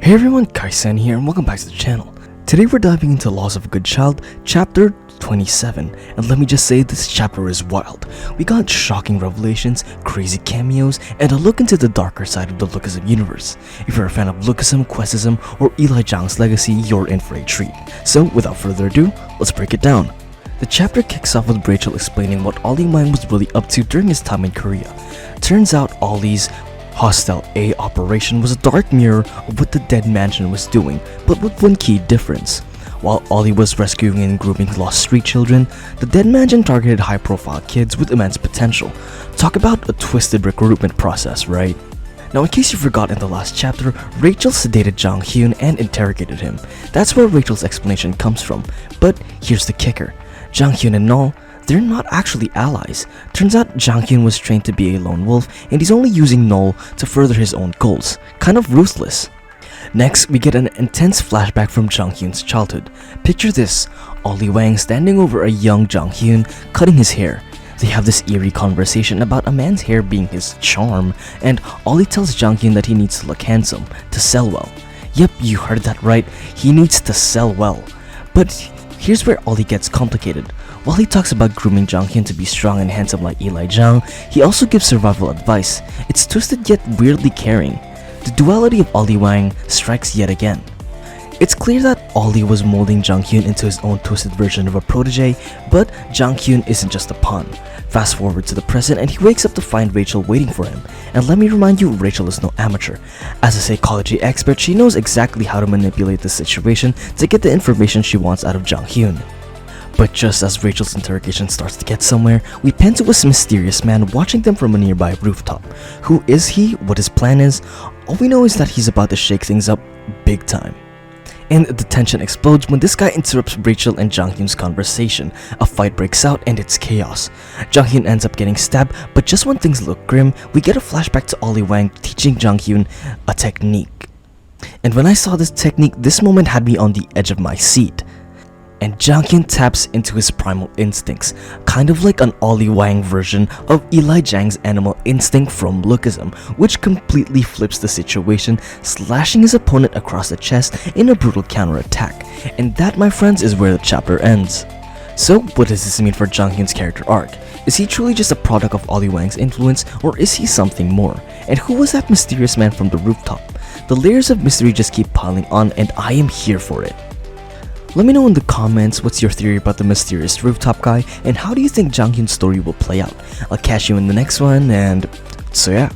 Hey everyone, Kai-san here and welcome back to the channel. Today we're diving into Loss of a Good Child, chapter 27, and let me just say this chapter is wild. We got shocking revelations, crazy cameos, and a look into the darker side of the Lookism universe. If you're a fan of Lookism, Questism, or Eli Zhang's legacy, you're in for a treat. So without further ado, let's break it down. The chapter kicks off with Rachel explaining what OLLY WANG was really up to during his time in Korea. Turns out OLLY's Hostile A operation was a dark mirror of what the dead mansion was doing, but with one key difference. While OLLY was rescuing and grooming lost street children, the dead mansion targeted high-profile kids with immense potential. Talk about a twisted recruitment process, right? Now in case you forgot, in the last chapter, Rachel sedated Jang Hyun and interrogated him. That's where Rachel's explanation comes from, but here's the kicker. Jang Hyun and Null, they're not actually allies. Turns out Jang Hyun was trained to be a lone wolf and he's only using Null to further his own goals. Kind of ruthless. Next, we get an intense flashback from Jang Hyun's childhood. Picture this, OLLY WANG standing over a young Jang Hyun, cutting his hair. They have this eerie conversation about a man's hair being his charm, and OLLY tells Jang Hyun that he needs to look handsome, to sell well. Yep, you heard that right, he needs to sell well. But here's where OLLY gets complicated. While he talks about grooming Jang Hyun to be strong and handsome like Eli Zhang, he also gives survival advice. It's twisted yet weirdly caring. The duality of OLLY WANG strikes yet again. It's clear that OLLY was molding Jang Hyun into his own twisted version of a protege, but Jang Hyun isn't just a pawn. Fast forward to the present and he wakes up to find Rachel waiting for him. And let me remind you, Rachel is no amateur. As a psychology expert, she knows exactly how to manipulate the situation to get the information she wants out of Jang Hyun. But just as Rachel's interrogation starts to get somewhere, we pan to a mysterious man watching them from a nearby rooftop. Who is he? What his plan is? All we know is that he's about to shake things up big time. And the tension explodes when this guy interrupts Rachel and Jang Hyun's conversation. A fight breaks out and it's chaos. Jang Hyun ends up getting stabbed, but just when things look grim, we get a flashback to OLLY WANG teaching Jang Hyun a technique. And when I saw this technique, this moment had me on the edge of my seat. And Jang Hyun taps into his primal instincts, kind of like an OLLY WANG version of Eli Zhang's animal instinct from Lookism, which completely flips the situation, slashing his opponent across the chest in a brutal counterattack. And that, my friends, is where the chapter ends. So what does this mean for Jang Hyun's character arc? Is he truly just a product of OLLY WANG's influence, or is he something more? And who was that mysterious man from the rooftop? The layers of mystery just keep piling on and I am here for it. Let me know in the comments what's your theory about the mysterious rooftop guy and how do you think Jang Hyun's story will play out. I'll catch you in the next one, and so yeah.